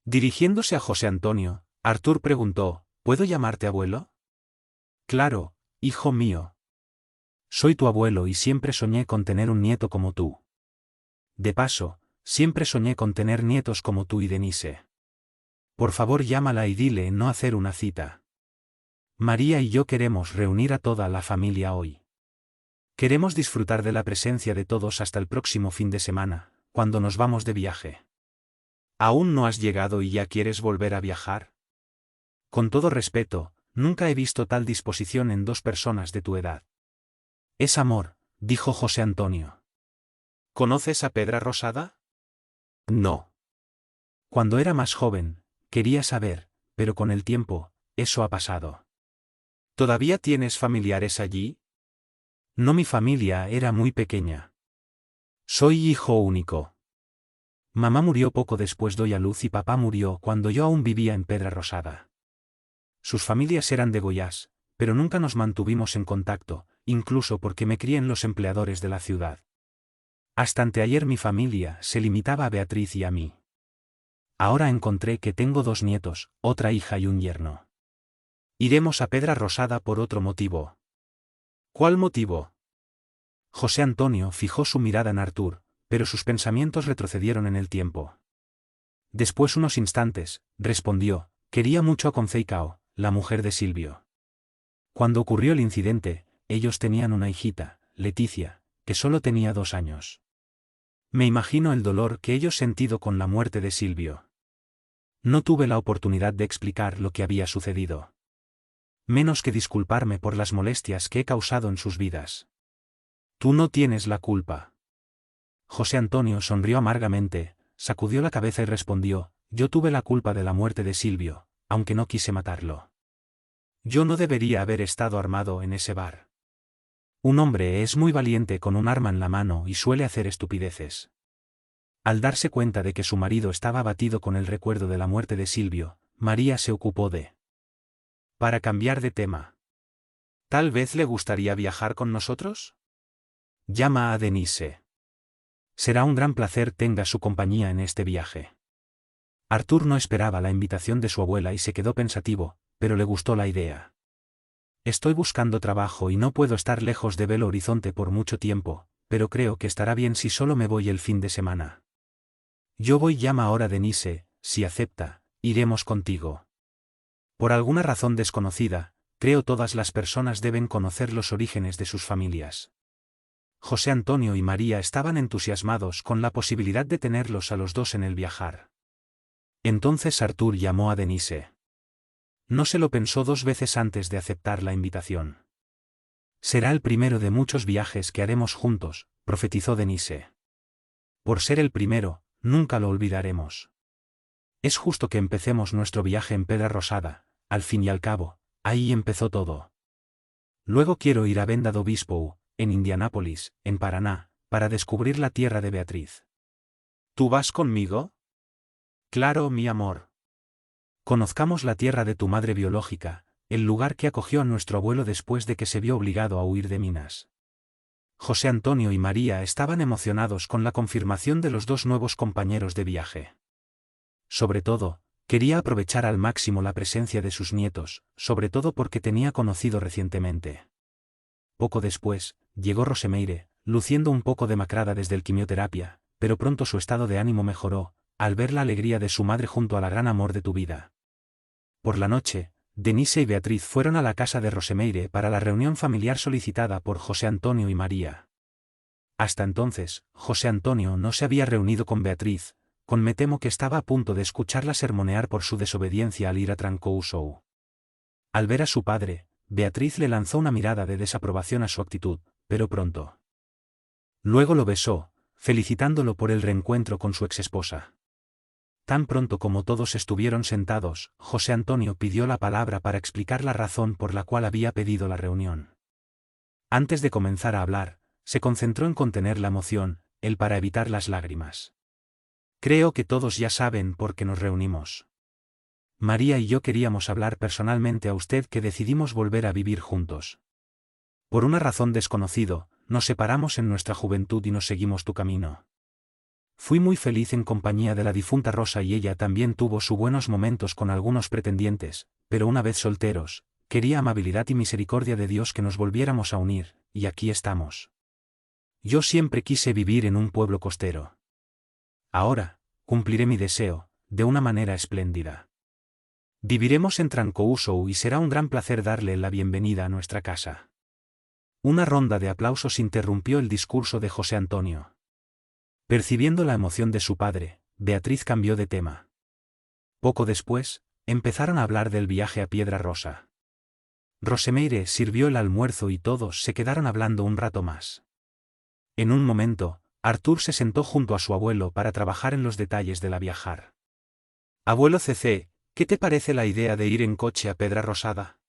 Dirigiéndose a José Antonio, Artur preguntó, ¿puedo llamarte abuelo? Claro, hijo mío. Soy tu abuelo y siempre soñé con tener un nieto como tú. De paso, siempre soñé con tener nietos como tú y Denise. Por favor llámala y dile no hacer una cita. María y yo queremos reunir a toda la familia hoy. Queremos disfrutar de la presencia de todos hasta el próximo fin de semana, cuando nos vamos de viaje. ¿Aún no has llegado y ya quieres volver a viajar? Con todo respeto, nunca he visto tal disposición en dos personas de tu edad. Es amor, dijo José Antonio. ¿Conoces a Pedra Rosada? No. Cuando era más joven, quería saber, pero con el tiempo, eso ha pasado. ¿Todavía tienes familiares allí? No, mi familia era muy pequeña. Soy hijo único. Mamá murió poco después doy a luz y papá murió cuando yo aún vivía en Pedra Rosada. Sus familias eran de Goiás, pero nunca nos mantuvimos en contacto, incluso porque me crié en los empleadores de la ciudad. Hasta anteayer mi familia se limitaba a Beatriz y a mí. Ahora encontré que tengo 2 nietos, otra hija y un yerno. Iremos a Pedra Rosada por otro motivo. ¿Cuál motivo? José Antonio fijó su mirada en Artur, pero sus pensamientos retrocedieron en el tiempo. Después unos instantes, respondió, quería mucho a Conceicao, la mujer de Silvio. Cuando ocurrió el incidente, ellos tenían una hijita, Leticia, que solo tenía 2 años. Me imagino el dolor que ellos sentido con la muerte de Silvio. No tuve la oportunidad de explicar lo que había sucedido. Menos que disculparme por las molestias que he causado en sus vidas. Tú no tienes la culpa. José Antonio sonrió amargamente, sacudió la cabeza y respondió, yo tuve la culpa de la muerte de Silvio, aunque no quise matarlo. Yo no debería haber estado armado en ese bar. Un hombre es muy valiente con un arma en la mano y suele hacer estupideces. Al darse cuenta de que su marido estaba abatido con el recuerdo de la muerte de Silvio, María se ocupó de... Para cambiar de tema. ¿Tal vez le gustaría viajar con nosotros? Llama a Denise. Será un gran placer tenga su compañía en este viaje. Artur no esperaba la invitación de su abuela y se quedó pensativo, pero le gustó la idea. Estoy buscando trabajo y no puedo estar lejos de Belo Horizonte por mucho tiempo, pero creo que estará bien si solo me voy el fin de semana. Yo voy, llama ahora a Denise, si acepta, iremos contigo. Por alguna razón desconocida, creo todas las personas deben conocer los orígenes de sus familias. José Antonio y María estaban entusiasmados con la posibilidad de tenerlos a los dos en el viajar. Entonces Artur llamó a Denise. No se lo pensó 2 veces antes de aceptar la invitación. Será el primero de muchos viajes que haremos juntos, profetizó Denise. Por ser el primero, nunca lo olvidaremos. Es justo que empecemos nuestro viaje en Pedra Rosada, al fin y al cabo, ahí empezó todo. Luego quiero ir a Venda do Bispo, en Indianápolis, en Paraná, para descubrir la tierra de Beatriz. ¿Tú vas conmigo? Claro, mi amor. Conozcamos la tierra de tu madre biológica, el lugar que acogió a nuestro abuelo después de que se vio obligado a huir de Minas. José Antonio y María estaban emocionados con la confirmación de los 2 nuevos compañeros de viaje. Sobre todo, quería aprovechar al máximo la presencia de sus nietos, sobre todo porque tenía conocido recientemente. Poco después, llegó Rosemeire, luciendo un poco demacrada desde el quimioterapia, pero pronto su estado de ánimo mejoró, al ver la alegría de su madre junto a la gran amor de tu vida. Por la noche, Denise y Beatriz fueron a la casa de Rosemeire para la reunión familiar solicitada por José Antonio y María. Hasta entonces, José Antonio no se había reunido con Beatriz, me temo que estaba a punto de escucharla sermonear por su desobediencia al ir a Trancoso. Al ver a su padre, Beatriz le lanzó una mirada de desaprobación a su actitud, pero pronto. Luego lo besó, felicitándolo por el reencuentro con su exesposa. Tan pronto como todos estuvieron sentados, José Antonio pidió la palabra para explicar la razón por la cual había pedido la reunión. Antes de comenzar a hablar, se concentró en contener la emoción, él para evitar las lágrimas. Creo que todos ya saben por qué nos reunimos. María y yo queríamos hablar personalmente a usted que decidimos volver a vivir juntos. Por una razón desconocido, nos separamos en nuestra juventud y nos seguimos tu camino. Fui muy feliz en compañía de la difunta Rosa y ella también tuvo sus buenos momentos con algunos pretendientes, pero una vez solteros, quería amabilidad y misericordia de Dios que nos volviéramos a unir, y aquí estamos. Yo siempre quise vivir en un pueblo costero. Ahora, cumpliré mi deseo, de una manera espléndida. Viviremos en Trancousou y será un gran placer darle la bienvenida a nuestra casa. Una ronda de aplausos interrumpió el discurso de José Antonio. Percibiendo la emoción de su padre, Beatriz cambió de tema. Poco después, empezaron a hablar del viaje a Piedra Rosa. Rosemeire sirvió el almuerzo y todos se quedaron hablando un rato más. En un momento, Artur se sentó junto a su abuelo para trabajar en los detalles de la viajar. Abuelo CC, ¿qué te parece la idea de ir en coche a Pedra Rosada?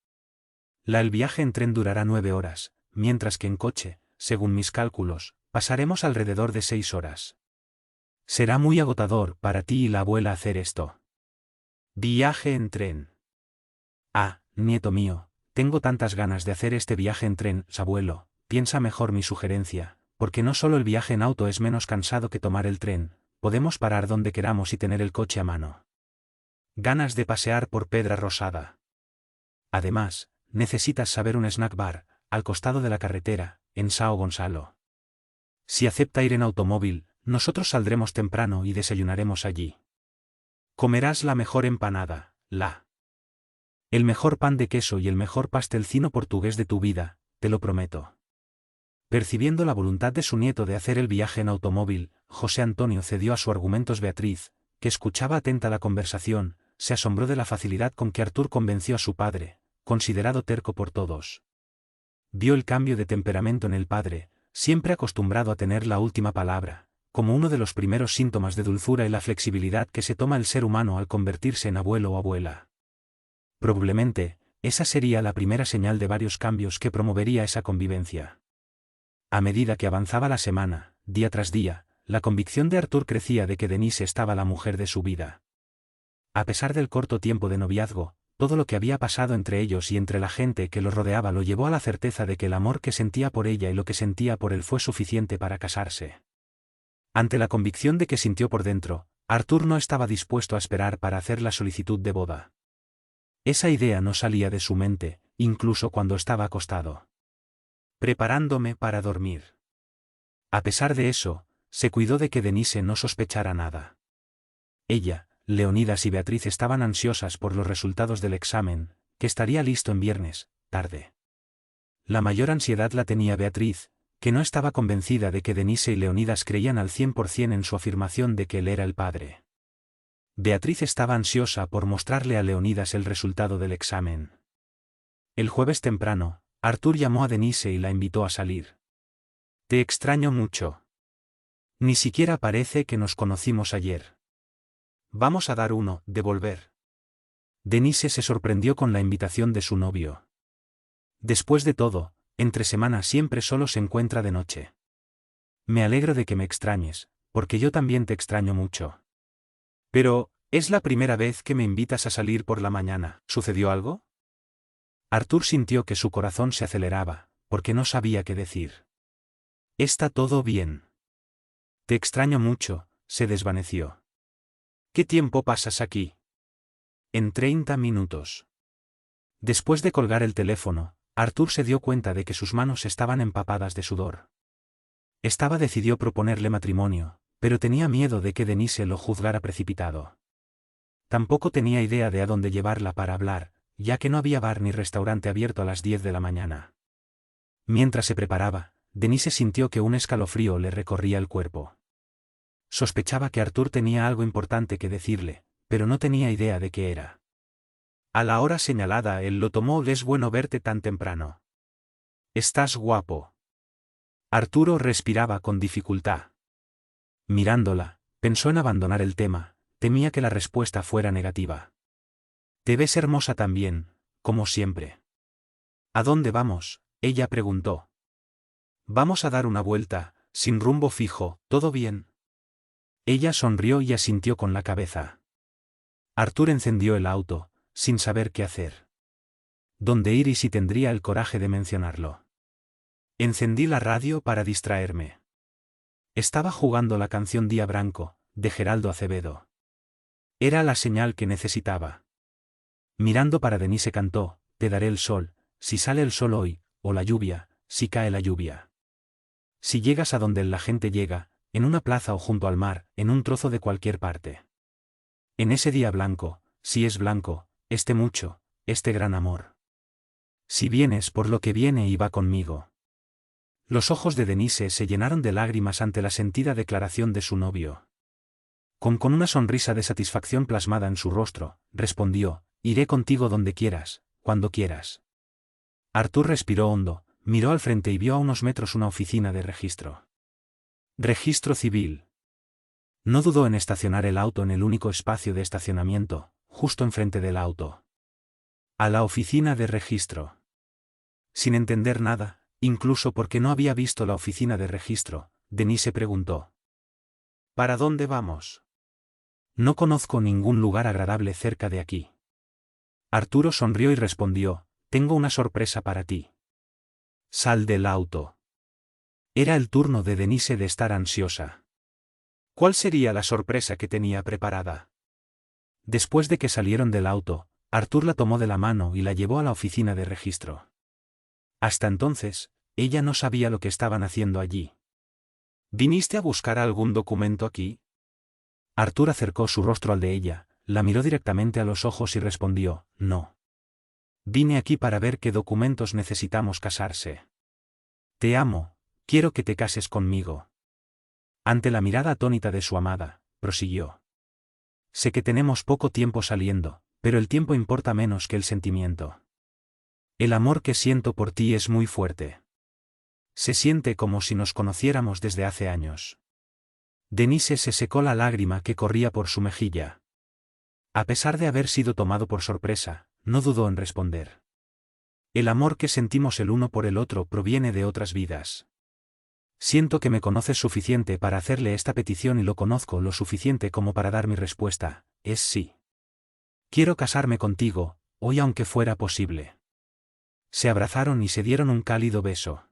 El viaje en tren durará 9 horas, mientras que en coche, según mis cálculos, pasaremos alrededor de 6 horas. Será muy agotador para ti y la abuela hacer esto. Viaje en tren. Ah, nieto mío, tengo tantas ganas de hacer este viaje en tren, abuelo, piensa mejor mi sugerencia, porque no solo el viaje en auto es menos cansado que tomar el tren, podemos parar donde queramos y tener el coche a mano. Ganas de pasear por Pedra Rosada. Además, necesitas saber un snack bar, al costado de la carretera, en Sao Gonzalo. Si acepta ir en automóvil, nosotros saldremos temprano y desayunaremos allí. Comerás la mejor empanada, el mejor pan de queso y el mejor pastelcino portugués de tu vida, te lo prometo. Percibiendo la voluntad de su nieto de hacer el viaje en automóvil, José Antonio cedió a sus argumentos. Beatriz, que escuchaba atenta la conversación, se asombró de la facilidad con que Artur convenció a su padre, considerado terco por todos. Vio el cambio de temperamento en el padre, siempre acostumbrado a tener la última palabra, como uno de los primeros síntomas de dulzura y la flexibilidad que se toma el ser humano al convertirse en abuelo o abuela. Probablemente, esa sería la primera señal de varios cambios que promovería esa convivencia. A medida que avanzaba la semana, día tras día, la convicción de Artur crecía de que Denise estaba la mujer de su vida. A pesar del corto tiempo de noviazgo, todo lo que había pasado entre ellos y entre la gente que los rodeaba lo llevó a la certeza de que el amor que sentía por ella y lo que sentía por él fue suficiente para casarse. Ante la convicción de que sintió por dentro, Artur no estaba dispuesto a esperar para hacer la solicitud de boda. Esa idea no salía de su mente, incluso cuando estaba acostado. Preparándome para dormir. A pesar de eso, se cuidó de que Denise no sospechara nada. Ella, Leonidas y Beatriz estaban ansiosas por los resultados del examen, que estaría listo en viernes, tarde. La mayor ansiedad la tenía Beatriz, que no estaba convencida de que Denise y Leonidas creían al 100% en su afirmación de que él era el padre. Beatriz estaba ansiosa por mostrarle a Leonidas el resultado del examen. El jueves temprano, Artur llamó a Denise y la invitó a salir. Te extraño mucho. Ni siquiera parece que nos conocimos ayer. Vamos a dar uno, de volver. Denise se sorprendió con la invitación de su novio. Después de todo, entre semana siempre solo se encuentra de noche. Me alegro de que me extrañes, porque yo también te extraño mucho. Pero, es la primera vez que me invitas a salir por la mañana. ¿Sucedió algo? Artur sintió que su corazón se aceleraba, porque no sabía qué decir. Está todo bien. Te extraño mucho, se desvaneció. ¿Qué tiempo pasas aquí? En 30 minutos. Después de colgar el teléfono, Artur se dio cuenta de que sus manos estaban empapadas de sudor. Decidió proponerle matrimonio, pero tenía miedo de que Denise lo juzgara precipitado. Tampoco tenía idea de a dónde llevarla para hablar, ya que no había bar ni restaurante abierto a las 10 de la mañana. Mientras se preparaba, Denise sintió que un escalofrío le recorría el cuerpo. Sospechaba que Artur tenía algo importante que decirle, pero no tenía idea de qué era. A la hora señalada él lo tomó. Es bueno verte tan temprano. Estás guapo. Arturo respiraba con dificultad. Mirándola, pensó en abandonar el tema, temía que la respuesta fuera negativa. Te ves hermosa también, como siempre. ¿A dónde vamos? Ella preguntó. Vamos a dar una vuelta, sin rumbo fijo, ¿todo bien? Ella sonrió y asintió con la cabeza. Artur encendió el auto, sin saber qué hacer. ¿Dónde ir y si tendría el coraje de mencionarlo? Encendí la radio para distraerme. Estaba jugando la canción Día Branco, de Geraldo Acevedo. Era la señal que necesitaba. Mirando para Denise cantó, te daré el sol, si sale el sol hoy, o la lluvia, si cae la lluvia. Si llegas a donde la gente llega, en una plaza o junto al mar, en un trozo de cualquier parte. En ese día blanco, si es blanco, este mucho, este gran amor. Si vienes por lo que viene y va conmigo. Los ojos de Denise se llenaron de lágrimas ante la sentida declaración de su novio. Con una sonrisa de satisfacción plasmada en su rostro, respondió, iré contigo donde quieras, cuando quieras. Artur respiró hondo, miró al frente y vio a unos metros una oficina de registro. Registro civil. No dudó en estacionar el auto en el único espacio de estacionamiento, justo enfrente del auto. A la oficina de registro. Sin entender nada, incluso porque no había visto la oficina de registro, Denise preguntó. ¿Para dónde vamos? No conozco ningún lugar agradable cerca de aquí. Arturo sonrió y respondió, tengo una sorpresa para ti. Sal del auto. Era el turno de Denise de estar ansiosa. ¿Cuál sería la sorpresa que tenía preparada? Después de que salieron del auto, Artur la tomó de la mano y la llevó a la oficina de registro. Hasta entonces, ella no sabía lo que estaban haciendo allí. ¿Viniste a buscar algún documento aquí? Artur acercó su rostro al de ella, la miró directamente a los ojos y respondió, no. Vine aquí para ver qué documentos necesitamos casarse. Te amo, quiero que te cases conmigo. Ante la mirada atónita de su amada, prosiguió. Sé que tenemos poco tiempo saliendo, pero el tiempo importa menos que el sentimiento. El amor que siento por ti es muy fuerte. Se siente como si nos conociéramos desde hace años. Denise se secó la lágrima que corría por su mejilla. A pesar de haber sido tomado por sorpresa, no dudó en responder. El amor que sentimos el uno por el otro proviene de otras vidas. Siento que me conoces suficiente para hacerle esta petición y lo conozco lo suficiente como para dar mi respuesta, es sí. Quiero casarme contigo, hoy aunque fuera posible. Se abrazaron y se dieron un cálido beso.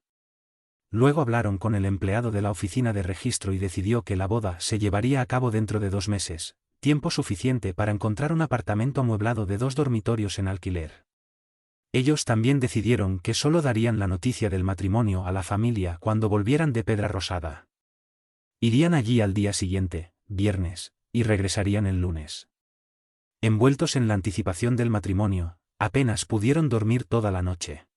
Luego hablaron con el empleado de la oficina de registro y decidió que la boda se llevaría a cabo dentro de 2 meses, tiempo suficiente para encontrar un apartamento amueblado de 2 dormitorios en alquiler. Ellos también decidieron que solo darían la noticia del matrimonio a la familia cuando volvieran de Pedrarrosada. Irían allí al día siguiente, viernes, y regresarían el lunes. Envueltos en la anticipación del matrimonio, apenas pudieron dormir toda la noche.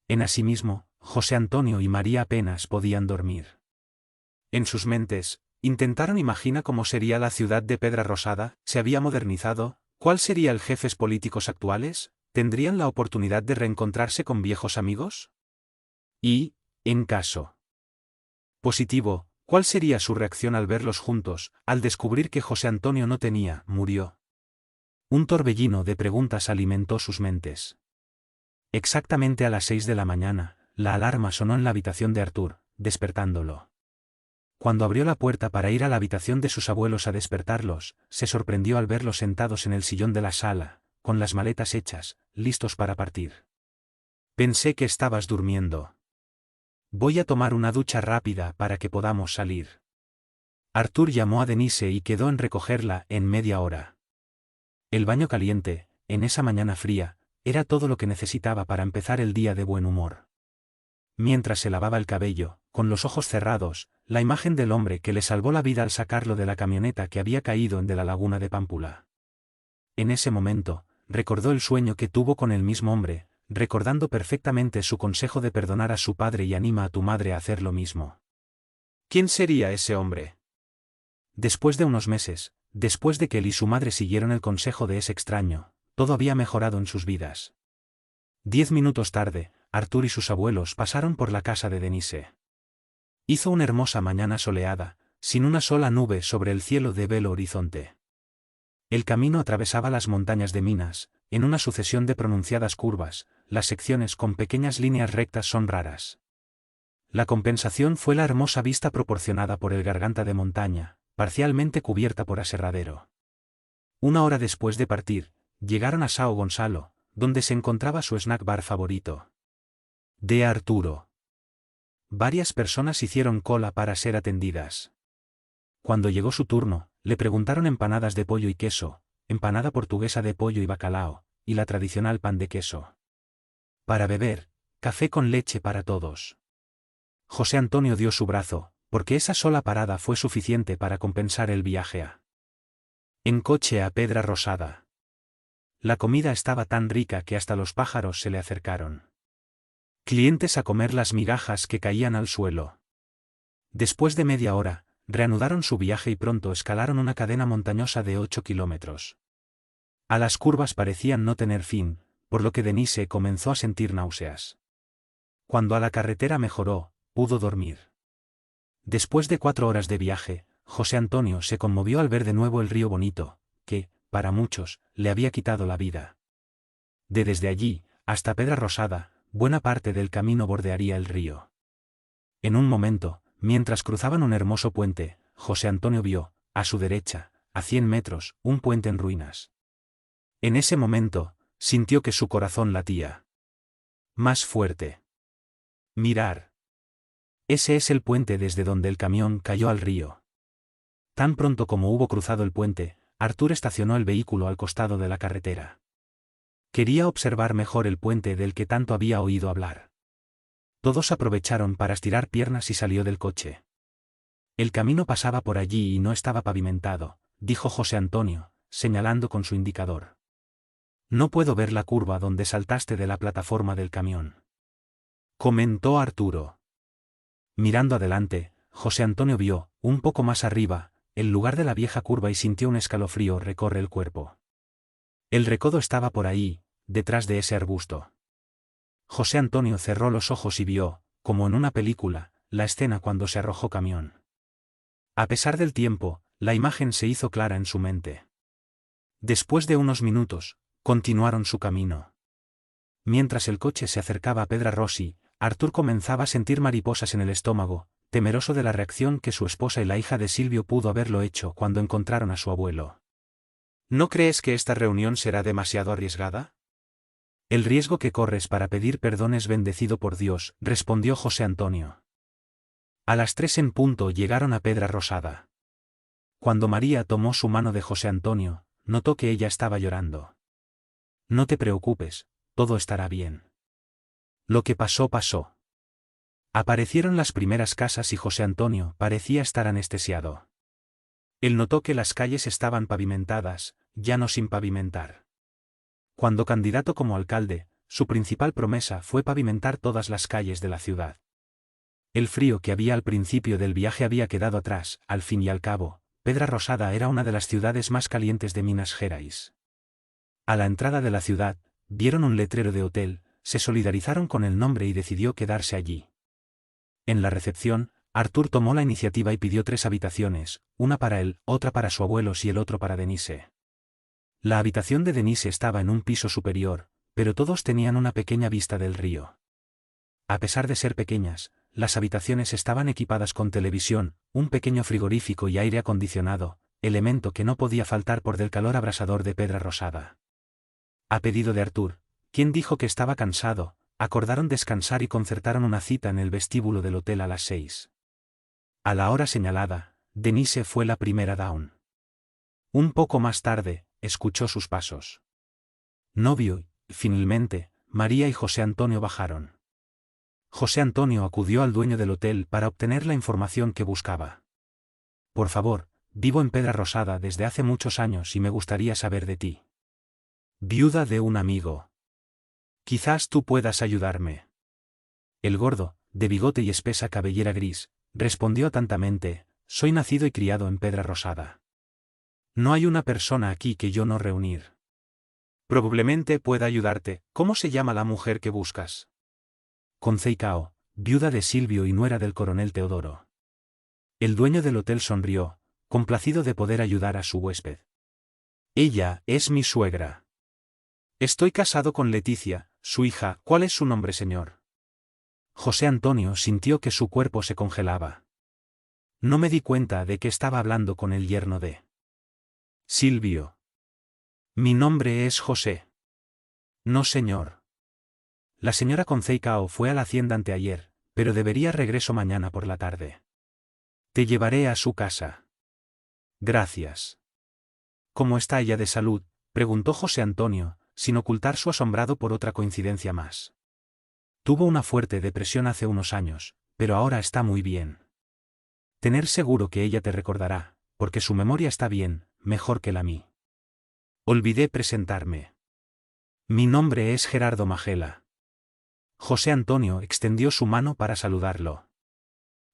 En asimismo, José Antonio y María apenas podían dormir. En sus mentes, intentaron imaginar cómo sería la ciudad de Pedrarrosada, se había modernizado, ¿cuál sería el jefes políticos actuales? ¿Tendrían la oportunidad de reencontrarse con viejos amigos? Y, en caso positivo, ¿cuál sería su reacción al verlos juntos, al descubrir que José Antonio no murió? Un torbellino de preguntas alimentó sus mentes. Exactamente a las 6 de la mañana, la alarma sonó en la habitación de Artur, despertándolo. Cuando abrió la puerta para ir a la habitación de sus abuelos a despertarlos, se sorprendió al verlos sentados en el sillón de la sala, con las maletas hechas, listos para partir. Pensé que estabas durmiendo. Voy a tomar una ducha rápida para que podamos salir. Artur llamó a Denise y quedó en recogerla en media hora. El baño caliente, en esa mañana fría, era todo lo que necesitaba para empezar el día de buen humor. Mientras se lavaba el cabello, con los ojos cerrados, la imagen del hombre que le salvó la vida al sacarlo de la camioneta que había caído en de la laguna de Pámpula. En ese momento, recordó el sueño que tuvo con el mismo hombre, recordando perfectamente su consejo de perdonar a su padre y anima a tu madre a hacer lo mismo. ¿Quién sería ese hombre? Después de unos meses, después de que él y su madre siguieron el consejo de ese extraño, todo había mejorado en sus vidas. 10 minutos tarde, Artur y sus abuelos pasaron por la casa de Denise. Hizo una hermosa mañana soleada, sin una sola nube sobre el cielo de Belo Horizonte. El camino atravesaba las montañas de Minas, en una sucesión de pronunciadas curvas, las secciones con pequeñas líneas rectas son raras. La compensación fue la hermosa vista proporcionada por el garganta de montaña, parcialmente cubierta por aserradero. 1 hora después de partir, llegaron a São Gonçalo, donde se encontraba su snack bar favorito. De Arturo. Varias personas hicieron cola para ser atendidas. Cuando llegó su turno, le preguntaron empanadas de pollo y queso, empanada portuguesa de pollo y bacalao, y la tradicional pan de queso. Para beber, café con leche para todos. José Antonio dio su brazo, porque esa sola parada fue suficiente para compensar el viaje en coche a Pedra Rosada. La comida estaba tan rica que hasta los pájaros se le acercaron. Clientes a comer las migajas que caían al suelo. Después de media hora, reanudaron su viaje y pronto escalaron una cadena montañosa de 8 kilómetros. A las curvas parecían no tener fin, por lo que Denise comenzó a sentir náuseas. Cuando a la carretera mejoró, pudo dormir. Después de 4 horas de viaje, José Antonio se conmovió al ver de nuevo el río Bonito, que, para muchos, le había quitado la vida. Desde allí, hasta Pedra Rosada, buena parte del camino bordearía el río. En un momento, mientras cruzaban un hermoso puente, José Antonio vio, a su derecha, a 100 metros, un puente en ruinas. En ese momento, sintió que su corazón latía más fuerte. Mirar. Ese es el puente desde donde el camión cayó al río. Tan pronto como hubo cruzado el puente, Artur estacionó el vehículo al costado de la carretera. Quería observar mejor el puente del que tanto había oído hablar. Todos aprovecharon para estirar piernas y salió del coche. El camino pasaba por allí y no estaba pavimentado, dijo José Antonio, señalando con su indicador. No puedo ver la curva donde saltaste de la plataforma del camión, comentó Arturo. Mirando adelante, José Antonio vio, un poco más arriba, el lugar de la vieja curva y sintió un escalofrío recorrer el cuerpo. El recodo estaba por ahí, detrás de ese arbusto. José Antonio cerró los ojos y vio, como en una película, la escena cuando se arrojó camión. A pesar del tiempo, la imagen se hizo clara en su mente. Después de unos minutos, continuaron su camino. Mientras el coche se acercaba a Pedra Rossi, Artur comenzaba a sentir mariposas en el estómago, temeroso de la reacción que su esposa y la hija de Silvio pudo haberlo hecho cuando encontraron a su abuelo. ¿No crees que esta reunión será demasiado arriesgada? El riesgo que corres para pedir perdón es bendecido por Dios, respondió José Antonio. A las 3 en punto llegaron a Pedra Rosada. Cuando María tomó su mano de José Antonio, notó que ella estaba llorando. No te preocupes, todo estará bien. Lo que pasó pasó. Aparecieron las primeras casas y José Antonio parecía estar anestesiado. Él notó que las calles estaban pavimentadas, ya no sin pavimentar. Cuando candidato como alcalde, su principal promesa fue pavimentar todas las calles de la ciudad. El frío que había al principio del viaje había quedado atrás, al fin y al cabo, Pedra Rosada era una de las ciudades más calientes de Minas Gerais. A la entrada de la ciudad, vieron un letrero de hotel, se solidarizaron con el nombre y decidió quedarse allí. En la recepción, Artur tomó la iniciativa y pidió 3 habitaciones, una para él, otra para su abuelo y el otro para Denise. La habitación de Denise estaba en un piso superior, pero todos tenían una pequeña vista del río. A pesar de ser pequeñas, las habitaciones estaban equipadas con televisión, un pequeño frigorífico y aire acondicionado, elemento que no podía faltar por del calor abrasador de Pedra Rosada. A pedido de Artur, quien dijo que estaba cansado, acordaron descansar y concertaron una cita en el vestíbulo del hotel a las 6. A la hora señalada, Denise fue la primera down. Un poco más tarde, escuchó sus pasos. No vio, y, finalmente, María y José Antonio bajaron. José Antonio acudió al dueño del hotel para obtener la información que buscaba. Por favor, vivo en Pedra Rosada desde hace muchos años y me gustaría saber de ti. Viuda de un amigo. Quizás tú puedas ayudarme. El gordo, de bigote y espesa cabellera gris, respondió atentamente, soy nacido y criado en Pedra Rosada. No hay una persona aquí que yo no reunir. Probablemente pueda ayudarte. ¿Cómo se llama la mujer que buscas? Conceicao, viuda de Silvio y nuera del coronel Teodoro. El dueño del hotel sonrió, complacido de poder ayudar a su huésped. Ella es mi suegra. Estoy casado con Leticia, su hija. ¿Cuál es su nombre, señor? José Antonio sintió que su cuerpo se congelaba. No me di cuenta de que estaba hablando con el yerno de Silvio. Mi nombre es José. No, señor. La señora Conceicao fue a la hacienda anteayer, pero debería regreso mañana por la tarde. Te llevaré a su casa. Gracias. ¿Cómo está ella de salud?, preguntó José Antonio, sin ocultar su asombrado por otra coincidencia más. Tuvo una fuerte depresión hace unos años, pero ahora está muy bien. Tener seguro que ella te recordará, porque su memoria está bien, mejor que la mía. Olvidé presentarme. Mi nombre es Gerardo Majela. José Antonio extendió su mano para saludarlo.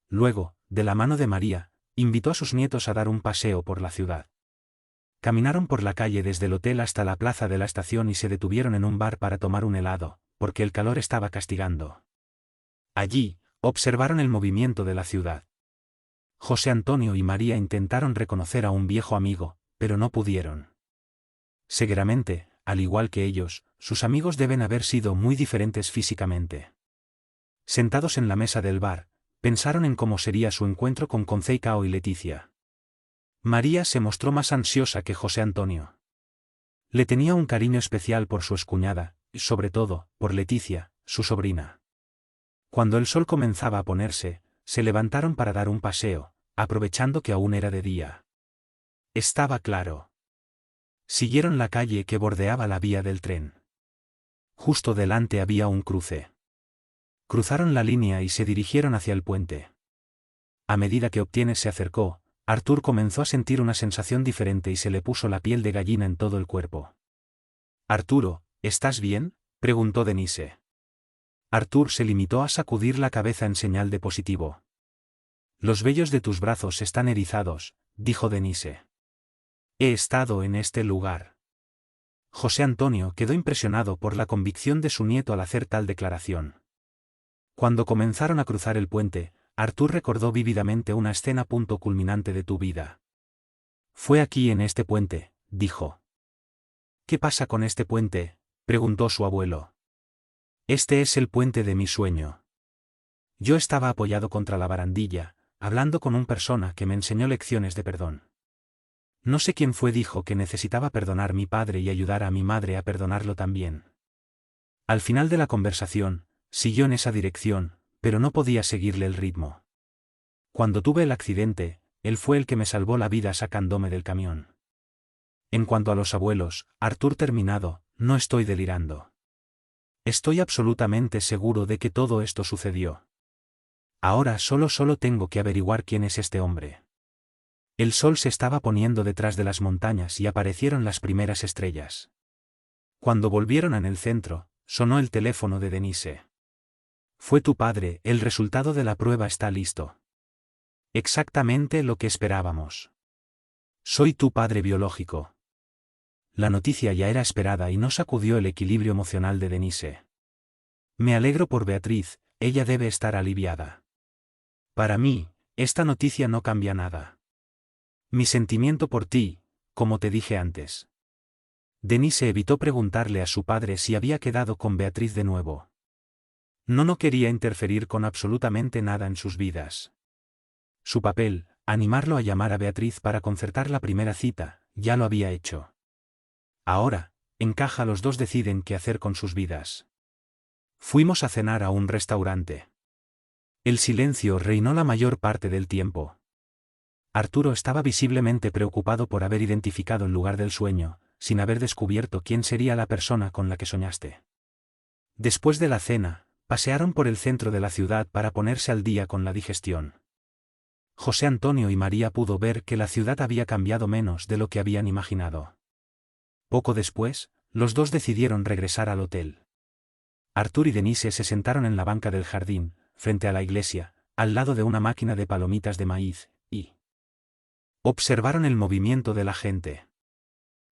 Luego, de la mano de María, invitó a sus nietos a dar un paseo por la ciudad. Caminaron por la calle desde el hotel hasta la plaza de la estación y se detuvieron en un bar para tomar un helado, porque el calor estaba castigando. Allí, observaron el movimiento de la ciudad. José Antonio y María intentaron reconocer a un viejo amigo, pero no pudieron. Seguramente, al igual que ellos, sus amigos deben haber sido muy diferentes físicamente. Sentados en la mesa del bar, pensaron en cómo sería su encuentro con Conceicao y Leticia. María se mostró más ansiosa que José Antonio. Le tenía un cariño especial por su excuñada, y sobre todo, por Leticia, su sobrina. Cuando el sol comenzaba a ponerse, se levantaron para dar un paseo, aprovechando que aún era de día. Estaba claro. Siguieron la calle que bordeaba la vía del tren. Justo delante había un cruce. Cruzaron la línea y se dirigieron hacia el puente. A medida que Obtienes se acercó, Artur comenzó a sentir una sensación diferente y se le puso la piel de gallina en todo el cuerpo. «Arturo, ¿estás bien?», preguntó Denise. Artur se limitó a sacudir la cabeza en señal de positivo. «Los vellos de tus brazos están erizados», dijo Denise. «He estado en este lugar». José Antonio quedó impresionado por la convicción de su nieto al hacer tal declaración. Cuando comenzaron a cruzar el puente, Artur recordó vívidamente una escena punto culminante de tu vida. «Fue aquí en este puente», dijo. «¿Qué pasa con este puente?», preguntó su abuelo. «Este es el puente de mi sueño. Yo estaba apoyado contra la barandilla, hablando con una persona que me enseñó lecciones de perdón. No sé quién fue, dijo que necesitaba perdonar a mi padre y ayudar a mi madre a perdonarlo también. Al final de la conversación, siguió en esa dirección, pero no podía seguirle el ritmo. Cuando tuve el accidente, él fue el que me salvó la vida sacándome del camión. En cuanto a los abuelos, Artur terminado, no estoy delirando. Estoy absolutamente seguro de que todo esto sucedió. Ahora solo tengo que averiguar quién es este hombre». El sol se estaba poniendo detrás de las montañas y aparecieron las primeras estrellas. Cuando volvieron en el centro, sonó el teléfono de Denise. «Fue tu padre, el resultado de la prueba está listo». «Exactamente lo que esperábamos. Soy tu padre biológico». La noticia ya era esperada y no sacudió el equilibrio emocional de Denise. «Me alegro por Beatriz, ella debe estar aliviada. Para mí, esta noticia no cambia nada. Mi sentimiento por ti, como te dije antes». Denise evitó preguntarle a su padre si había quedado con Beatriz de nuevo. No quería interferir con absolutamente nada en sus vidas. Su papel, animarlo a llamar a Beatriz para concertar la primera cita, ya lo había hecho. Ahora, en casa los dos deciden qué hacer con sus vidas. Fuimos a cenar a un restaurante. El silencio reinó la mayor parte del tiempo. Arturo estaba visiblemente preocupado por haber identificado el lugar del sueño, sin haber descubierto quién sería la persona con la que soñaste. Después de la cena, pasearon por el centro de la ciudad para ponerse al día con la digestión. José Antonio y María pudo ver que la ciudad había cambiado menos de lo que habían imaginado. Poco después, los dos decidieron regresar al hotel. Artur y Denise se sentaron en la banca del jardín, frente a la iglesia, al lado de una máquina de palomitas de maíz, y observaron el movimiento de la gente.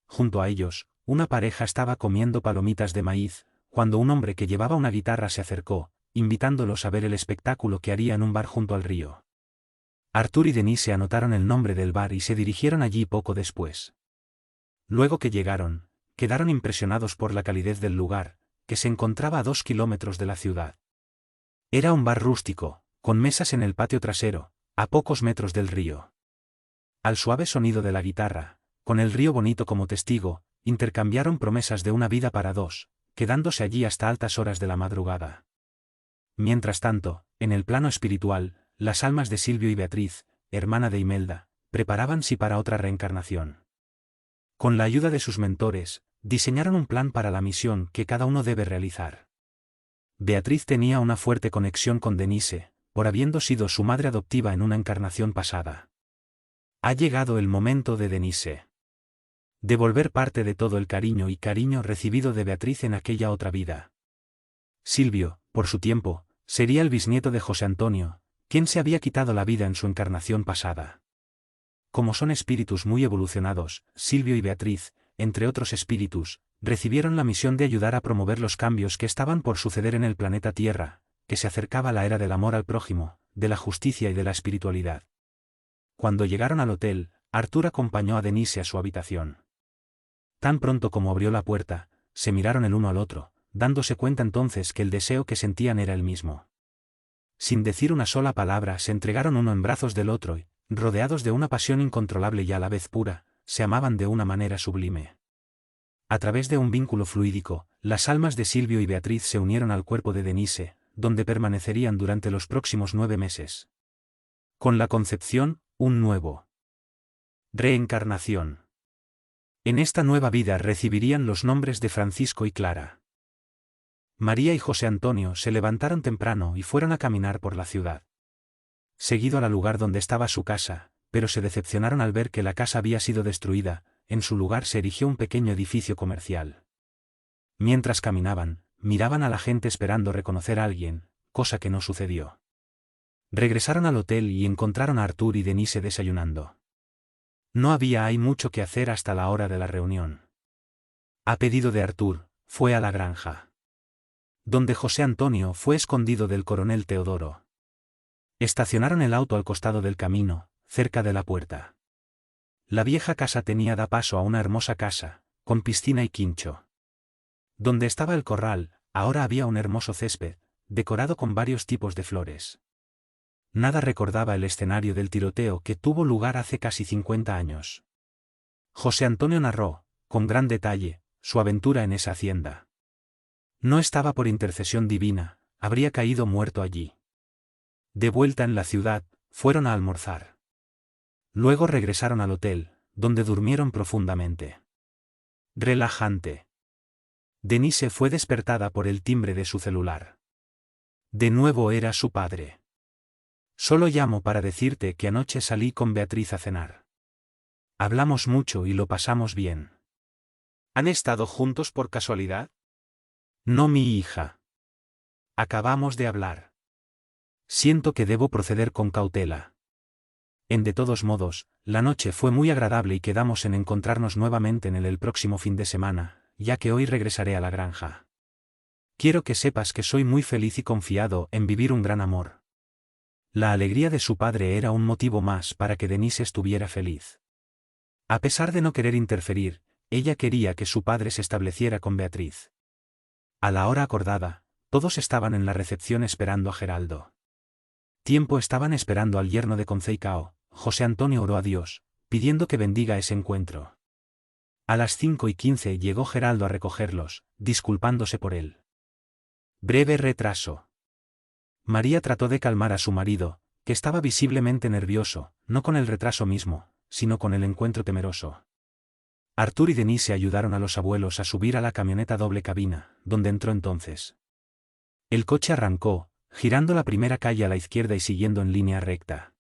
Junto a ellos, una pareja estaba comiendo palomitas de maíz, cuando un hombre que llevaba una guitarra se acercó, invitándolos a ver el espectáculo que haría en un bar junto al río. Artur y Denise anotaron el nombre del bar y se dirigieron allí poco después. Luego que llegaron, quedaron impresionados por la calidez del lugar, que se encontraba a 2 kilómetros de la ciudad. Era un bar rústico, con mesas en el patio trasero, a pocos metros del río. Al suave sonido de la guitarra, con el río bonito como testigo, intercambiaron promesas de una vida para dos, quedándose allí hasta altas horas de la madrugada. Mientras tanto, en el plano espiritual, las almas de Silvio y Beatriz, hermana de Imelda, preparabanse para otra reencarnación. Con la ayuda de sus mentores, diseñaron un plan para la misión que cada uno debe realizar. Beatriz tenía una fuerte conexión con Denise, por habiendo sido su madre adoptiva en una encarnación pasada. Ha llegado el momento de Denise devolver parte de todo el cariño recibido de Beatriz en aquella otra vida. Silvio, por su tiempo, sería el bisnieto de José Antonio, quien se había quitado la vida en su encarnación pasada. Como son espíritus muy evolucionados, Silvio y Beatriz, entre otros espíritus, recibieron la misión de ayudar a promover los cambios que estaban por suceder en el planeta Tierra, que se acercaba la era del amor al prójimo, de la justicia y de la espiritualidad. Cuando llegaron al hotel, Artur acompañó a Denise a su habitación. Tan pronto como abrió la puerta, se miraron el uno al otro, dándose cuenta entonces que el deseo que sentían era el mismo. Sin decir una sola palabra se entregaron uno en brazos del otro y, rodeados de una pasión incontrolable y a la vez pura, se amaban de una manera sublime. A través de un vínculo fluídico, las almas de Silvio y Beatriz se unieron al cuerpo de Denise, donde permanecerían durante los próximos 9 meses. Con la concepción, un nuevo reencarnación. En esta nueva vida recibirían los nombres de Francisco y Clara. María y José Antonio se levantaron temprano y fueron a caminar por la ciudad. Seguido al lugar donde estaba su casa, pero se decepcionaron al ver que la casa había sido destruida, en su lugar se erigió un pequeño edificio comercial. Mientras caminaban, miraban a la gente esperando reconocer a alguien, cosa que no sucedió. Regresaron al hotel y encontraron a Artur y Denise desayunando. No había mucho que hacer hasta la hora de la reunión. A pedido de Artur, fue a la granja, donde José Antonio fue escondido del coronel Teodoro. Estacionaron el auto al costado del camino, cerca de la puerta. La vieja casa da paso a una hermosa casa, con piscina y quincho. Donde estaba el corral, ahora había un hermoso césped, decorado con varios tipos de flores. Nada recordaba el escenario del tiroteo que tuvo lugar hace casi 50 años. José Antonio narró, con gran detalle, su aventura en esa hacienda. No estaba por intercesión divina, habría caído muerto allí. De vuelta en la ciudad, fueron a almorzar. Luego regresaron al hotel, donde durmieron profundamente. Relajante. Denise fue despertada por el timbre de su celular. De nuevo era su padre. Solo llamo para decirte que anoche salí con Beatriz a cenar. Hablamos mucho y lo pasamos bien. ¿Han estado juntos por casualidad? No, mi hija. Acabamos de hablar. Siento que debo proceder con cautela. De todos modos, la noche fue muy agradable y quedamos en encontrarnos nuevamente en el próximo fin de semana, ya que hoy regresaré a la granja. Quiero que sepas que soy muy feliz y confiado en vivir un gran amor. La alegría de su padre era un motivo más para que Denise estuviera feliz. A pesar de no querer interferir, ella quería que su padre se estableciera con Beatriz. A la hora acordada, todos estaban en la recepción esperando a Geraldo. Tiempo estaban esperando al yerno de Conceicao. José Antonio oró a Dios, pidiendo que bendiga ese encuentro. A las 5:15 llegó Geraldo a recogerlos, disculpándose por él breve retraso. María trató de calmar a su marido, que estaba visiblemente nervioso, no con el retraso mismo, sino con el encuentro temeroso. Artur y Denise ayudaron a los abuelos a subir a la camioneta doble cabina, donde entró entonces. El coche arrancó, girando la primera calle a la izquierda y siguiendo en línea recta.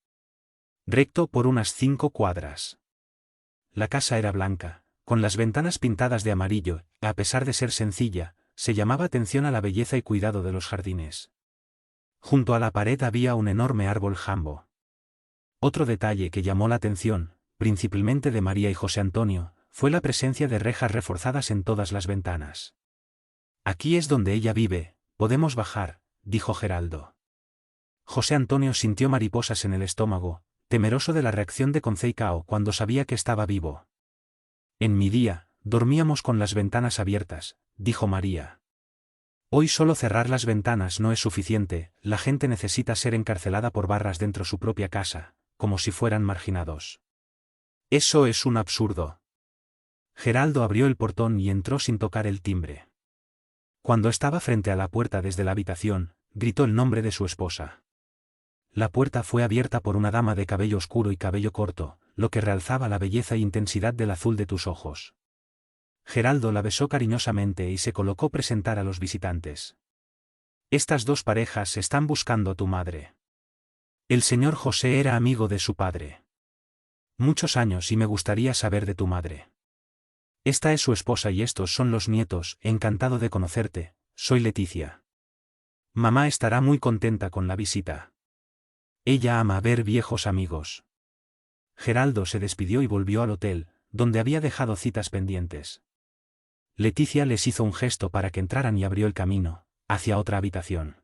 Recto por unas 5 cuadras. La casa era blanca, con las ventanas pintadas de amarillo, y a pesar de ser sencilla, se llamaba atención a la belleza y cuidado de los jardines. Junto a la pared había un enorme árbol jambo. Otro detalle que llamó la atención, principalmente de María y José Antonio, fue la presencia de rejas reforzadas en todas las ventanas. Aquí es donde ella vive, podemos bajar, dijo Geraldo. José Antonio sintió mariposas en el estómago, temeroso de la reacción de Conceicao cuando sabía que estaba vivo. En mi día, dormíamos con las ventanas abiertas, dijo María. Hoy solo cerrar las ventanas no es suficiente, la gente necesita ser encarcelada por barras dentro de su propia casa, como si fueran marginados. Eso es un absurdo. Geraldo abrió el portón y entró sin tocar el timbre. Cuando estaba frente a la puerta desde la habitación, gritó el nombre de su esposa. La puerta fue abierta por una dama de cabello oscuro y cabello corto, lo que realzaba la belleza e intensidad del azul de tus ojos. Geraldo la besó cariñosamente y se colocó a presentar a los visitantes. Estas dos parejas están buscando a tu madre. El señor José era amigo de su padre. Muchos años y me gustaría saber de tu madre. Esta es su esposa y estos son los nietos, encantado de conocerte, soy Leticia. Mamá estará muy contenta con la visita. Ella ama ver viejos amigos. Geraldo se despidió y volvió al hotel, donde había dejado citas pendientes. Leticia les hizo un gesto para que entraran y abrió el camino, hacia otra habitación.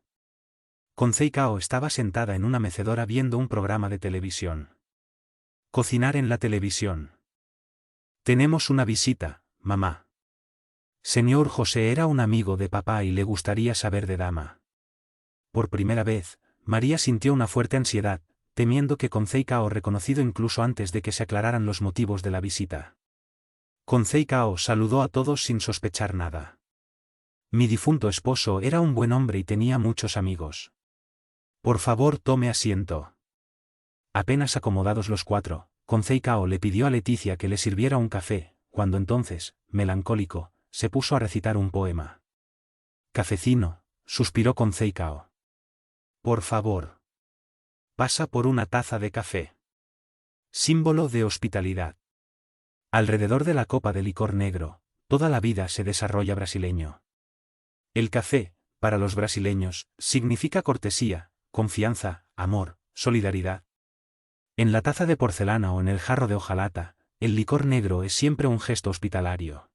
Conceicao estaba sentada en una mecedora viendo un programa de televisión. Cocinar en la televisión. Tenemos una visita, mamá. Señor José era un amigo de papá y le gustaría saber de dama. Por primera vez, María sintió una fuerte ansiedad, temiendo que Conceicao reconocido incluso antes de que se aclararan los motivos de la visita. Conceicao saludó a todos sin sospechar nada. Mi difunto esposo era un buen hombre y tenía muchos amigos. Por favor, tome asiento. Apenas acomodados los cuatro, Conceicao le pidió a Leticia que le sirviera un café, cuando entonces, melancólico, se puso a recitar un poema. Cafecino, suspiró Conceicao. Por favor. Pasa por una taza de café. Símbolo de hospitalidad. Alrededor de la copa de licor negro, toda la vida se desarrolla brasileño. El café, para los brasileños, significa cortesía, confianza, amor, solidaridad. En la taza de porcelana o en el jarro de hojalata, el licor negro es siempre un gesto hospitalario.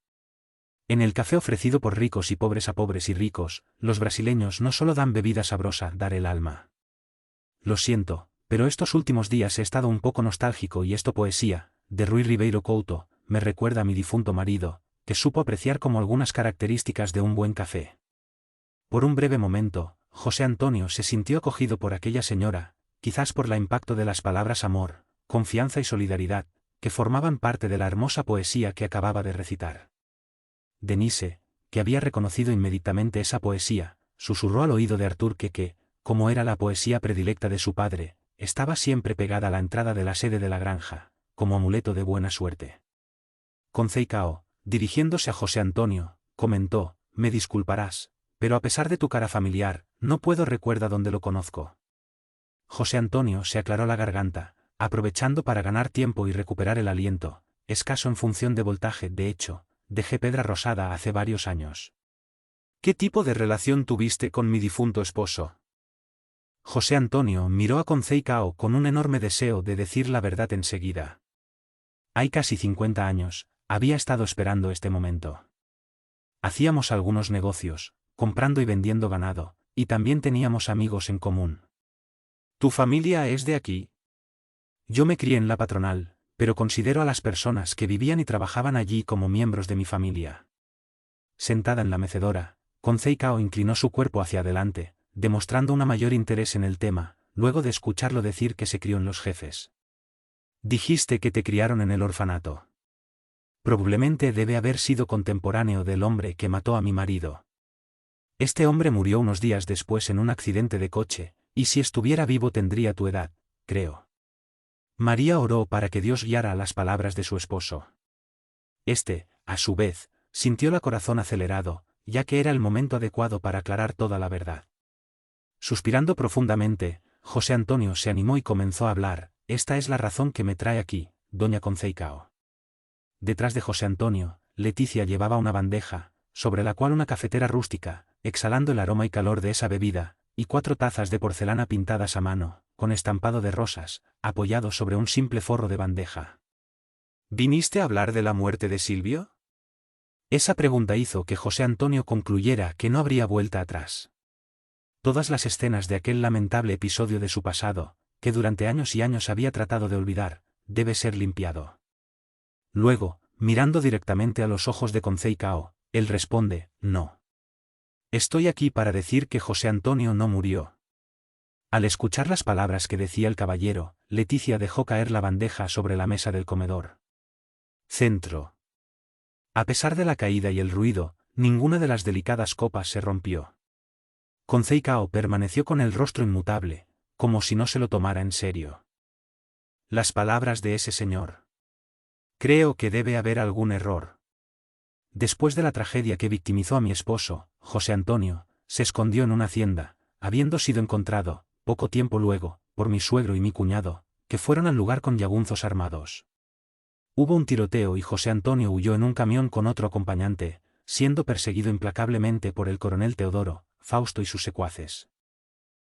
En el café ofrecido por ricos y pobres a pobres y ricos, los brasileños no solo dan bebida sabrosa, dar el alma. Lo siento, pero estos últimos días he estado un poco nostálgico y esto poesía, de Rui Ribeiro Couto, me recuerda a mi difunto marido, que supo apreciar como algunas características de un buen café. Por un breve momento, José Antonio se sintió acogido por aquella señora, quizás por el impacto de las palabras amor, confianza y solidaridad, que formaban parte de la hermosa poesía que acababa de recitar. Denise, que había reconocido inmediatamente esa poesía, susurró al oído de Artur que, como era la poesía predilecta de su padre, estaba siempre pegada a la entrada de la sede de la granja, como amuleto de buena suerte. Conceicao, dirigiéndose a José Antonio, comentó, me disculparás, pero a pesar de tu cara familiar, no puedo recuerda dónde lo conozco. José Antonio se aclaró la garganta, aprovechando para ganar tiempo y recuperar el aliento, escaso en función de voltaje, de hecho, dejé Pedra Rosada hace varios años. ¿Qué tipo de relación tuviste con mi difunto esposo? José Antonio miró a Conceicao con un enorme deseo de decir la verdad enseguida. Hay casi 50 años, había estado esperando este momento. Hacíamos algunos negocios, comprando y vendiendo ganado, y también teníamos amigos en común. ¿Tu familia es de aquí? Yo me crié en la patronal, pero considero a las personas que vivían y trabajaban allí como miembros de mi familia. Sentada en la mecedora, Conceicao inclinó su cuerpo hacia adelante, demostrando un mayor interés en el tema, luego de escucharlo decir que se crió en Los Jefes. Dijiste que te criaron en el orfanato. Probablemente debe haber sido contemporáneo del hombre que mató a mi marido. Este hombre murió unos días después en un accidente de coche, y si estuviera vivo tendría tu edad, creo. María oró para que Dios guiara las palabras de su esposo. Este, a su vez, sintió el corazón acelerado, ya que era el momento adecuado para aclarar toda la verdad. Suspirando profundamente, José Antonio se animó y comenzó a hablar, esta es la razón que me trae aquí, doña Conceicao. Detrás de José Antonio, Leticia llevaba una bandeja, sobre la cual una cafetera rústica, exhalando el aroma y calor de esa bebida, y 4 tazas de porcelana pintadas a mano, con estampado de rosas, apoyados sobre un simple forro de bandeja. ¿Viniste a hablar de la muerte de Silvio? Esa pregunta hizo que José Antonio concluyera que no habría vuelta atrás. Todas las escenas de aquel lamentable episodio de su pasado, que durante años y años había tratado de olvidar, debe ser limpiado. Luego, mirando directamente a los ojos de Conceicao, él responde, no. Estoy aquí para decir que José Antonio no murió. Al escuchar las palabras que decía el caballero, Leticia dejó caer la bandeja sobre la mesa del comedor. Centro. A pesar de la caída y el ruido, ninguna de las delicadas copas se rompió. Conceicao permaneció con el rostro inmutable, como si no se lo tomara en serio. Las palabras de ese señor. Creo que debe haber algún error. Después de la tragedia que victimizó a mi esposo, José Antonio, se escondió en una hacienda, habiendo sido encontrado, poco tiempo luego, por mi suegro y mi cuñado, que fueron al lugar con yagunzos armados. Hubo un tiroteo y José Antonio huyó en un camión con otro acompañante, siendo perseguido implacablemente por el coronel Teodoro, Fausto y sus secuaces.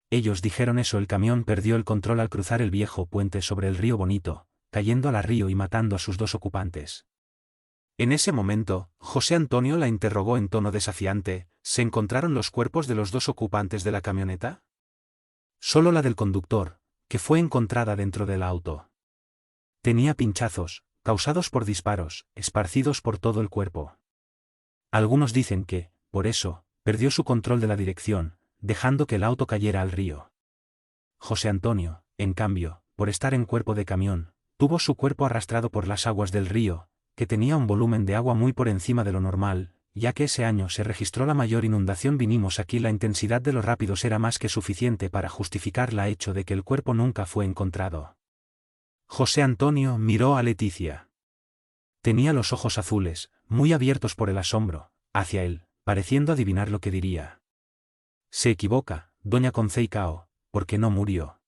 Ellos dijeron eso. El camión perdió el control al cruzar el viejo puente sobre el río Bonito, cayendo al río y matando a sus dos ocupantes. En ese momento, José Antonio la interrogó en tono desafiante: ¿se encontraron los cuerpos de los dos ocupantes de la camioneta? Solo la del conductor, que fue encontrada dentro del auto. Tenía pinchazos, causados por disparos, esparcidos por todo el cuerpo. Algunos dicen que, por eso, perdió su control de la dirección, dejando que el auto cayera al río. José Antonio, en cambio, por estar en cuerpo de camión, tuvo su cuerpo arrastrado por las aguas del río, que tenía un volumen de agua muy por encima de lo normal, ya que ese año se registró la mayor inundación. Vinimos aquí. La intensidad de los rápidos era más que suficiente para justificar el hecho de que el cuerpo nunca fue encontrado. José Antonio miró a Leticia. Tenía los ojos azules, muy abiertos por el asombro, hacia él, pareciendo adivinar lo que diría. Se equivoca, doña Conceicao, porque no murió.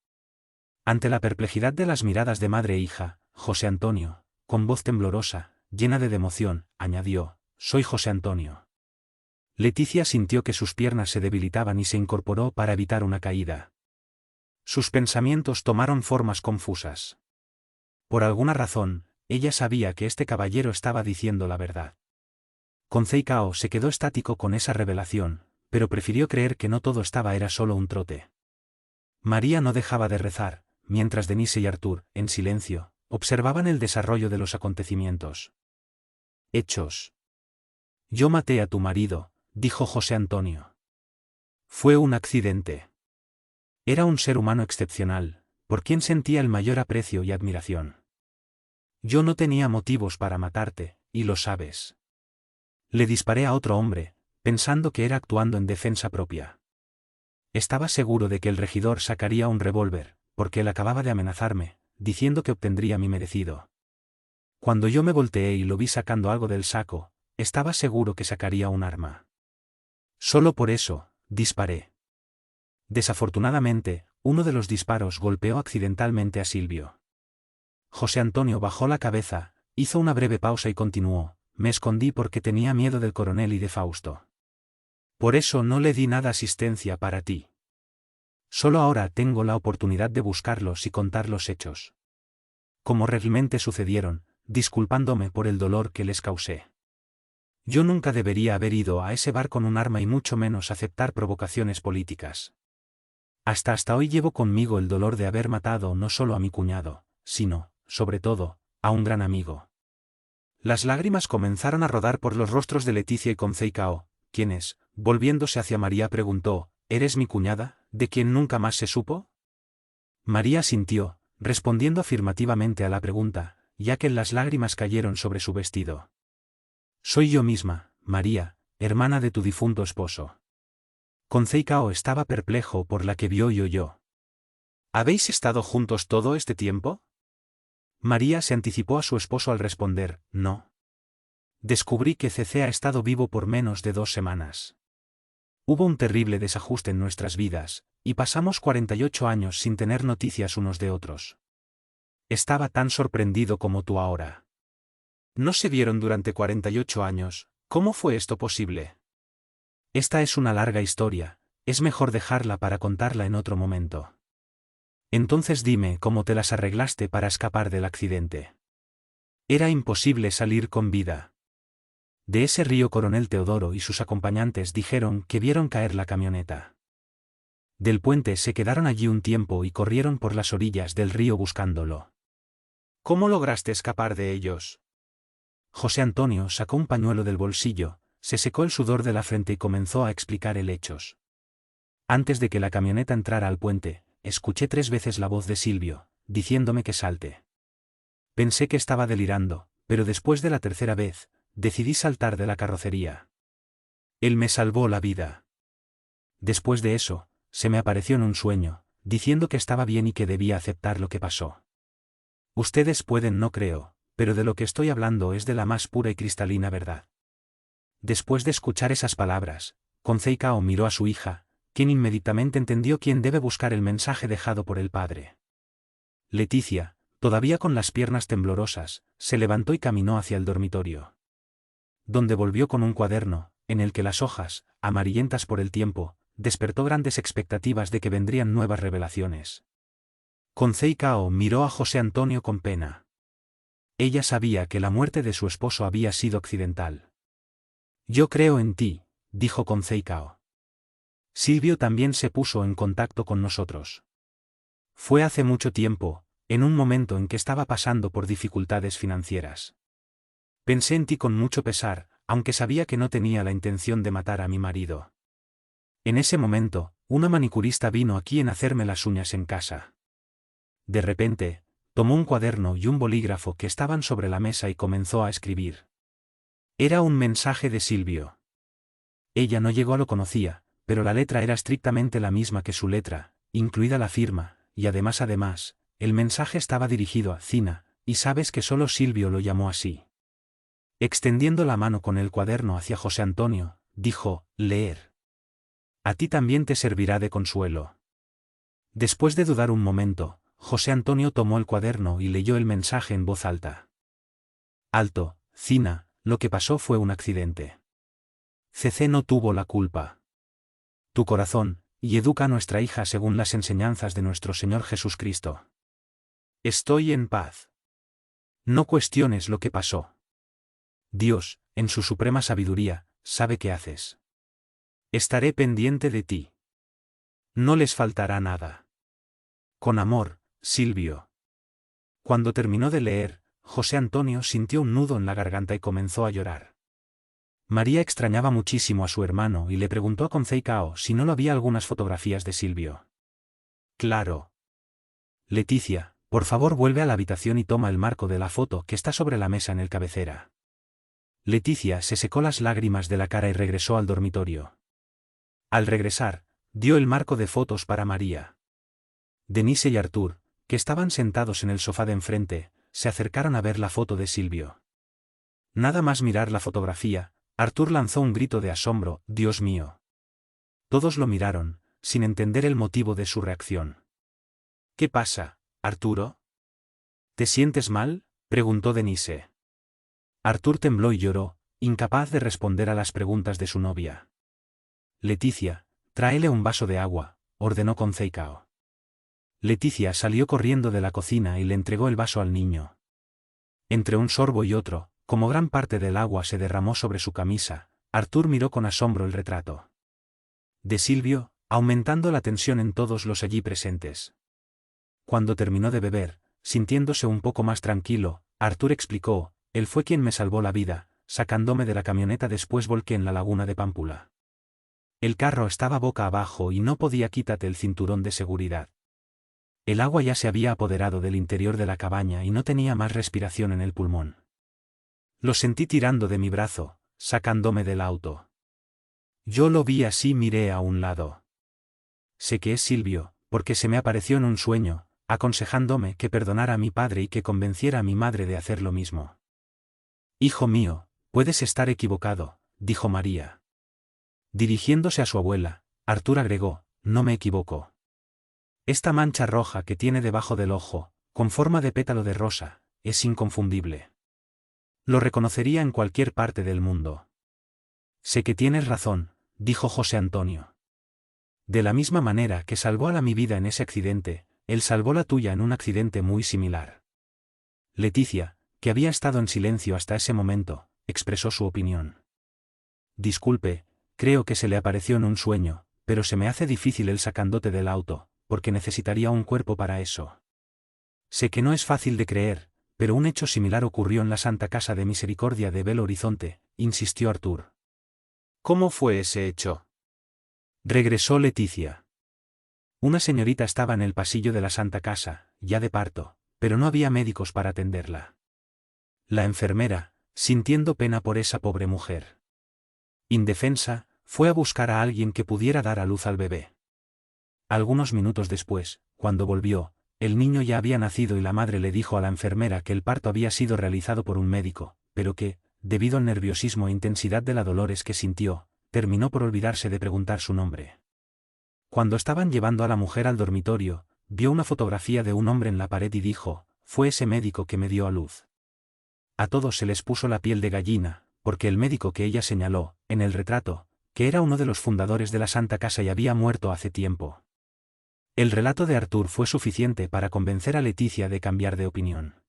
Ante la perplejidad de las miradas de madre e hija, José Antonio, con voz temblorosa, llena de emoción, añadió: soy José Antonio. Leticia sintió que sus piernas se debilitaban y se incorporó para evitar una caída. Sus pensamientos tomaron formas confusas. Por alguna razón, ella sabía que este caballero estaba diciendo la verdad. Conceicao se quedó estático con esa revelación, pero prefirió creer que no todo era solo un trote. María no dejaba de rezar, mientras Denise y Artur, en silencio, observaban el desarrollo de los acontecimientos. Hechos. Yo maté a tu marido, dijo José Antonio. Fue un accidente. Era un ser humano excepcional, por quien sentía el mayor aprecio y admiración. Yo no tenía motivos para matarte, y lo sabes. Le disparé a otro hombre, pensando que era actuando en defensa propia. Estaba seguro de que el regidor sacaría un revólver, porque él acababa de amenazarme, diciendo que obtendría mi merecido. Cuando yo me volteé y lo vi sacando algo del saco, estaba seguro que sacaría un arma. Solo por eso, disparé. Desafortunadamente, uno de los disparos golpeó accidentalmente a Silvio. José Antonio bajó la cabeza, hizo una breve pausa y continuó: me escondí porque tenía miedo del coronel y de Fausto. Por eso no le di nada asistencia para ti. Solo ahora tengo la oportunidad de buscarlos y contar los hechos. Como realmente sucedieron, disculpándome por el dolor que les causé. Yo nunca debería haber ido a ese bar con un arma y mucho menos aceptar provocaciones políticas. Hasta hoy llevo conmigo el dolor de haber matado no solo a mi cuñado, sino, sobre todo, a un gran amigo. Las lágrimas comenzaron a rodar por los rostros de Leticia y Conceicao, quienes, volviéndose hacia María, preguntó: ¿eres mi cuñada, de quien nunca más se supo? María asintió, respondiendo afirmativamente a la pregunta, ya que las lágrimas cayeron sobre su vestido. Soy yo misma, María, hermana de tu difunto esposo. Conceicao estaba perplejo por la que vio y oyó. ¿Habéis estado juntos todo este tiempo? María se anticipó a su esposo al responder: no. Descubrí que CC ha estado vivo por menos de 2 semanas. Hubo un terrible desajuste en nuestras vidas, y pasamos 48 años sin tener noticias unos de otros. Estaba tan sorprendido como tú ahora. No se vieron durante 48 años, ¿cómo fue esto posible? Esta es una larga historia, es mejor dejarla para contarla en otro momento. Entonces dime cómo te las arreglaste para escapar del accidente. Era imposible salir con vida. De ese río Coronel Teodoro y sus acompañantes dijeron que vieron caer la camioneta. Del puente se quedaron allí un tiempo y corrieron por las orillas del río buscándolo. ¿Cómo lograste escapar de ellos? José Antonio sacó un pañuelo del bolsillo, se secó el sudor de la frente y comenzó a explicar el hechos. Antes de que la camioneta entrara al puente, escuché 3 veces la voz de Silvio, diciéndome que salte. Pensé que estaba delirando, pero después de la tercera vez, decidí saltar de la carrocería. Él me salvó la vida. Después de eso, se me apareció en un sueño, diciendo que estaba bien y que debía aceptar lo que pasó. Ustedes pueden no creo, pero de lo que estoy hablando es de la más pura y cristalina verdad. Después de escuchar esas palabras, Concei Cao miró a su hija, quien inmediatamente entendió quién debe buscar el mensaje dejado por el padre. Leticia, todavía con las piernas temblorosas, se levantó y caminó hacia el dormitorio, donde volvió con un cuaderno, en el que las hojas, amarillentas por el tiempo, despertó grandes expectativas de que vendrían nuevas revelaciones. Concei Cao miró a José Antonio con pena. Ella sabía que la muerte de su esposo había sido accidental. Yo creo en ti, dijo Concei Cao. Silvio también se puso en contacto con nosotros. Fue hace mucho tiempo, en un momento en que estaba pasando por dificultades financieras. Pensé en ti con mucho pesar, aunque sabía que no tenía la intención de matar a mi marido. En ese momento, una manicurista vino aquí a hacerme las uñas en casa. De repente, tomó un cuaderno y un bolígrafo que estaban sobre la mesa y comenzó a escribir. Era un mensaje de Silvio. Ella no llegó a lo conocía, pero la letra era estrictamente la misma que su letra, incluida la firma, y además, el mensaje estaba dirigido a Cina, y sabes que solo Silvio lo llamó así. Extendiendo la mano con el cuaderno hacia José Antonio, dijo, leer. A ti también te servirá de consuelo. Después de dudar un momento, José Antonio tomó el cuaderno y leyó el mensaje en voz alta. Alto, Cina, lo que pasó fue un accidente. CC no tuvo la culpa. Tu corazón, y educa a nuestra hija según las enseñanzas de nuestro Señor Jesucristo. Estoy en paz. No cuestiones lo que pasó. Dios, en su suprema sabiduría, sabe qué haces. Estaré pendiente de ti. No les faltará nada. Con amor, Silvio. Cuando terminó de leer, José Antonio sintió un nudo en la garganta y comenzó a llorar. María extrañaba muchísimo a su hermano y le preguntó a Concei Cao si no lo había algunas fotografías de Silvio. Claro. Leticia, por favor vuelve a la habitación y toma el marco de la foto que está sobre la mesa en el cabecera. Leticia se secó las lágrimas de la cara y regresó al dormitorio. Al regresar, dio el marco de fotos para María. Denise y Artur, que estaban sentados en el sofá de enfrente, se acercaron a ver la foto de Silvio. Nada más mirar la fotografía, Artur lanzó un grito de asombro, «¡Dios mío!». Todos lo miraron, sin entender el motivo de su reacción. «¿Qué pasa, Arturo? ¿Te sientes mal?», preguntó Denise. Artur tembló y lloró, incapaz de responder a las preguntas de su novia. «Leticia, tráele un vaso de agua», ordenó Concei Cao. Leticia salió corriendo de la cocina y le entregó el vaso al niño. Entre un sorbo y otro, como gran parte del agua se derramó sobre su camisa, Artur miró con asombro el retrato de Silvio, aumentando la tensión en todos los allí presentes. Cuando terminó de beber, sintiéndose un poco más tranquilo, Artur explicó, él fue quien me salvó la vida, sacándome de la camioneta después volqué en la laguna de Pampula. El carro estaba boca abajo y no podía quítate el cinturón de seguridad. El agua ya se había apoderado del interior de la cabaña y no tenía más respiración en el pulmón. Lo sentí tirando de mi brazo, sacándome del auto. Yo lo vi así, miré a un lado. Sé que es Silvio, porque se me apareció en un sueño, aconsejándome que perdonara a mi padre y que convenciera a mi madre de hacer lo mismo. Hijo mío, puedes estar equivocado, dijo María. Dirigiéndose a su abuela, Artur agregó, no me equivoco. Esta mancha roja que tiene debajo del ojo, con forma de pétalo de rosa, es inconfundible. Lo reconocería en cualquier parte del mundo. Sé que tienes razón, dijo José Antonio. De la misma manera que salvó a mi vida en ese accidente, él salvó la tuya en un accidente muy similar. Leticia, que había estado en silencio hasta ese momento, expresó su opinión. Disculpe, creo que se le apareció en un sueño, pero se me hace difícil el sacándote del auto, porque necesitaría un cuerpo para eso. Sé que no es fácil de creer, pero un hecho similar ocurrió en la Santa Casa de Misericordia de Belo Horizonte, insistió Artur. ¿Cómo fue ese hecho?, regresó Leticia. Una señorita estaba en el pasillo de la Santa Casa, ya de parto, pero no había médicos para atenderla. La enfermera, sintiendo pena por esa pobre mujer indefensa, fue a buscar a alguien que pudiera dar a luz al bebé. Algunos minutos después, cuando volvió, el niño ya había nacido y la madre le dijo a la enfermera que el parto había sido realizado por un médico, pero que, debido al nerviosismo e intensidad de la dolores que sintió, terminó por olvidarse de preguntar su nombre. Cuando estaban llevando a la mujer al dormitorio, vio una fotografía de un hombre en la pared y dijo: «Fue ese médico que me dio a luz». A todos se les puso la piel de gallina, porque el médico que ella señaló, en el retrato, que era uno de los fundadores de la Santa Casa y había muerto hace tiempo. El relato de Arthur fue suficiente para convencer a Leticia de cambiar de opinión.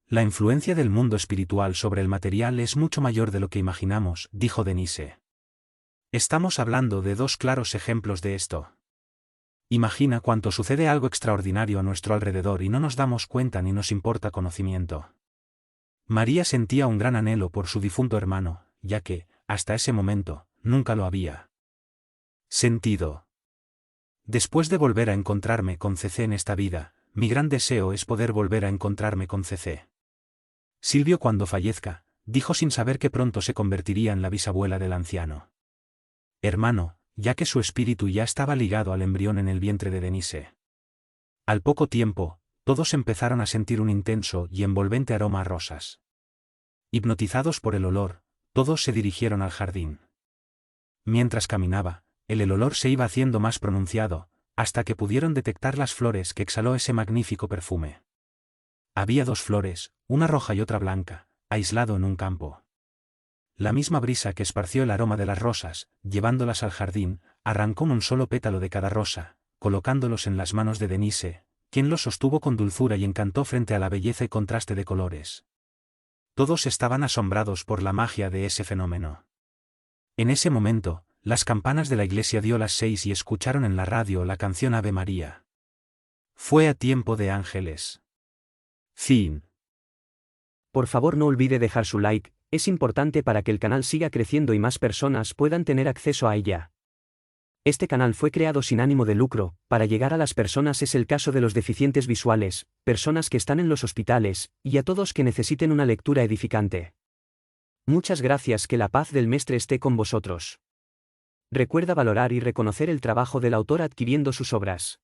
La influencia del mundo espiritual sobre el material es mucho mayor de lo que imaginamos, dijo Denise. Estamos hablando de dos claros ejemplos de esto. Imagina cuánto sucede algo extraordinario a nuestro alrededor y no nos damos cuenta ni nos importa conocimiento. María sentía un gran anhelo por su difunto hermano, ya que, hasta ese momento, nunca lo había sentido. Después de volver a encontrarme con CC en esta vida, mi gran deseo es poder volver a encontrarme con CC. Silvio, cuando fallezca, dijo sin saber que pronto se convertiría en la bisabuela del anciano hermano, ya que su espíritu ya estaba ligado al embrión en el vientre de Denise. Al poco tiempo, todos empezaron a sentir un intenso y envolvente aroma a rosas. Hipnotizados por el olor, todos se dirigieron al jardín. Mientras caminaba, el olor se iba haciendo más pronunciado, hasta que pudieron detectar las flores que exhaló ese magnífico perfume. Había dos flores, una roja y otra blanca, aislado en un campo. La misma brisa que esparció el aroma de las rosas, llevándolas al jardín, arrancó un solo pétalo de cada rosa, colocándolos en las manos de Denise, quien los sostuvo con dulzura y encantó frente a la belleza y contraste de colores. Todos estaban asombrados por la magia de ese fenómeno. En ese momento, las campanas de la iglesia dio las 6 y escucharon en la radio la canción Ave María. Fue a tiempo de ángeles. Fin. Por favor, no olvide dejar su like, es importante para que el canal siga creciendo y más personas puedan tener acceso a ella. Este canal fue creado sin ánimo de lucro, para llegar a las personas. Es el caso de los deficientes visuales, personas que están en los hospitales, y a todos que necesiten una lectura edificante. Muchas gracias, que la paz del Mestre esté con vosotros. Recuerda valorar y reconocer el trabajo del autor adquiriendo sus obras.